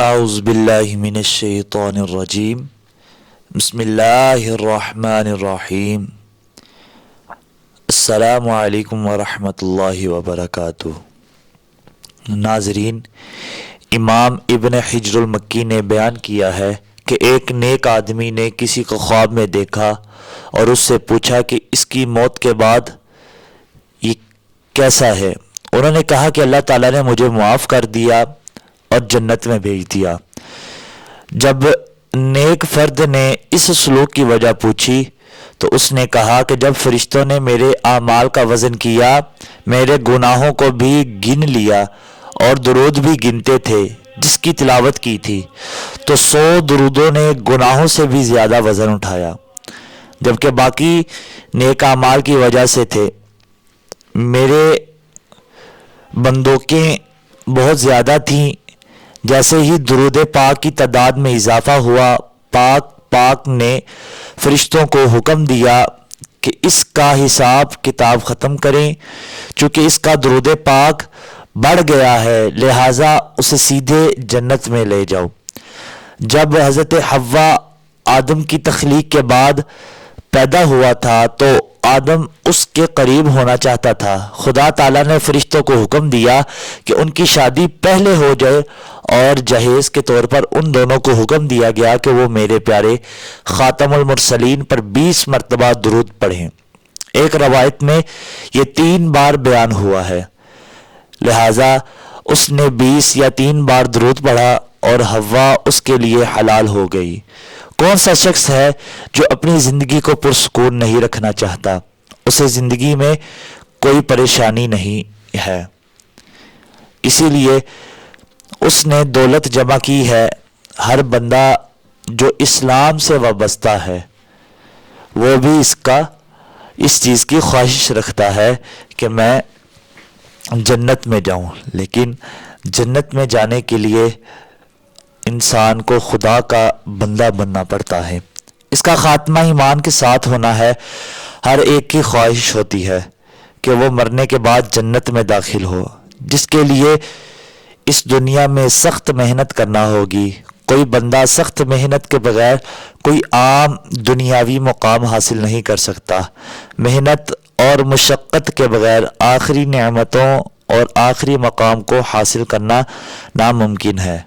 اعوذ باللہ من الشیطان الرجیم بسم اللہ الرحمن الرحیم السلام علیکم ورحمۃ اللہ وبرکاتہ۔ ناظرین، امام ابن حجر المکی نے بیان کیا ہے کہ ایک نیک آدمی نے کسی کو خواب میں دیکھا اور اس سے پوچھا کہ اس کی موت کے بعد یہ کیسا ہے۔ انہوں نے کہا کہ اللہ تعالیٰ نے مجھے معاف کر دیا اور جنت میں بھیج دیا۔ جب نیک فرد نے اس سلوک کی وجہ پوچھی تو اس نے کہا کہ جب فرشتوں نے میرے اعمال کا وزن کیا، میرے گناہوں کو بھی گن لیا اور درود بھی گنتے تھے جس کی تلاوت کی تھی، تو 100 درودوں نے گناہوں سے بھی زیادہ وزن اٹھایا، جبکہ باقی نیک اعمال کی وجہ سے تھے۔ میرے بندوقیں بہت زیادہ تھیں۔ جیسے ہی درود پاک کی تعداد میں اضافہ ہوا، پاک نے فرشتوں کو حکم دیا کہ اس کا حساب کتاب ختم کریں، چونکہ اس کا درود پاک بڑھ گیا ہے، لہٰذا اسے سیدھے جنت میں لے جاؤ۔ جب حضرت حوا آدم کی تخلیق کے بعد پیدا ہوا تھا تو آدم اس کے قریب ہونا چاہتا تھا۔ خدا تعالیٰ نے فرشتوں کو حکم دیا کہ ان کی شادی پہلے ہو جائے، اور جہیز کے طور پر ان دونوں کو حکم دیا گیا کہ وہ میرے پیارے خاتم المرسلین پر 20 مرتبہ درود پڑھیں۔ ایک روایت میں یہ 3 بار بیان ہوا ہے، لہٰذا اس نے 20 یا 3 بار درود پڑھا اور حوا اس کے لیے حلال ہو گئی۔ کون سا شخص ہے جو اپنی زندگی کو پرسکون نہیں رکھنا چاہتا؟ اسے زندگی میں کوئی پریشانی نہیں ہے، اسی لیے اس نے دولت جمع کی ہے۔ ہر بندہ جو اسلام سے وابستہ ہے وہ بھی اس چیز کی خواہش رکھتا ہے کہ میں جنت میں جاؤں، لیکن جنت میں جانے کے لیے انسان کو خدا کا بندہ بننا پڑتا ہے۔ اس کا خاتمہ ایمان کے ساتھ ہونا ہے۔ ہر ایک کی خواہش ہوتی ہے کہ وہ مرنے کے بعد جنت میں داخل ہو، جس کے لیے اس دنیا میں سخت محنت کرنا ہوگی۔ کوئی بندہ سخت محنت کے بغیر کوئی عام دنیاوی مقام حاصل نہیں کر سکتا۔ محنت اور مشقت کے بغیر آخری نعمتوں اور آخری مقام کو حاصل کرنا ناممکن ہے۔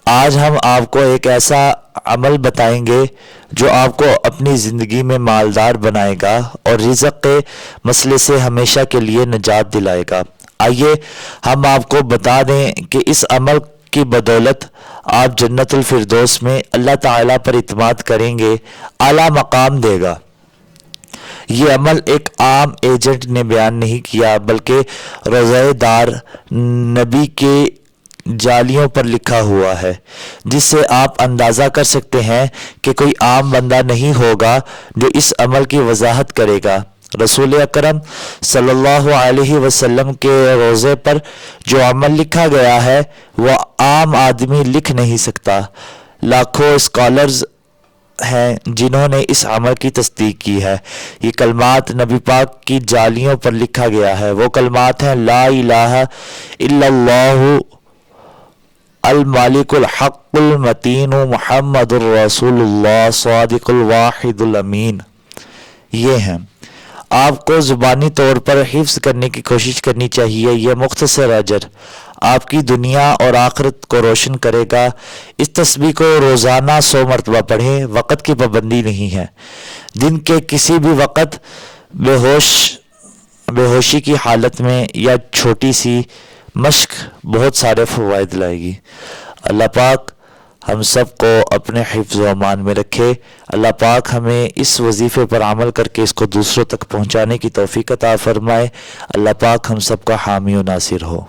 آج ہم آپ کو ایک ایسا عمل بتائیں گے جو آپ کو اپنی زندگی میں مالدار بنائے گا اور رزق کے مسئلے سے ہمیشہ کے لیے نجات دلائے گا۔ آئیے ہم آپ کو بتا دیں کہ اس عمل کی بدولت آپ جنت الفردوس میں اللہ تعالیٰ پر اعتماد کریں گے، اعلیٰ مقام دے گا۔ یہ عمل ایک عام ایجنٹ نے بیان نہیں کیا، بلکہ روزہ دار نبی کے جالیوں پر لکھا ہوا ہے، جس سے آپ اندازہ کر سکتے ہیں کہ کوئی عام بندہ نہیں ہوگا جو اس عمل کی وضاحت کرے گا۔ رسول اکرم صلی اللہ علیہ وسلم کے روزے پر جو عمل لکھا گیا ہے وہ عام آدمی لکھ نہیں سکتا۔ لاکھوں اسکالرز ہیں جنہوں نے اس عمل کی تصدیق کی ہے۔ یہ کلمات نبی پاک کی جالیوں پر لکھا گیا ہے۔ وہ کلمات ہیں: لا الہ الا اللہ المالک الحق المتین محمد الرسول اللہ صادق الواحد الامین۔ یہ ہیں، آپ کو زبانی طور پر حفظ کرنے کی کوشش کرنی چاہیے۔ یہ مختصر اجر آپ کی دنیا اور آخرت کو روشن کرے گا۔ اس تسبیح کو روزانہ 100 مرتبہ پڑھیں۔ وقت کی پابندی نہیں ہے، دن کے کسی بھی وقت بے ہوشی کی حالت میں یا چھوٹی سی مشق بہت سارے فوائد لائے گی۔ اللہ پاک ہم سب کو اپنے حفظ و امان میں رکھے۔ اللہ پاک ہمیں اس وظیفے پر عمل کر کے اس کو دوسروں تک پہنچانے کی توفیق عطا فرمائے۔ اللہ پاک ہم سب کا حامی و ناصر ہو۔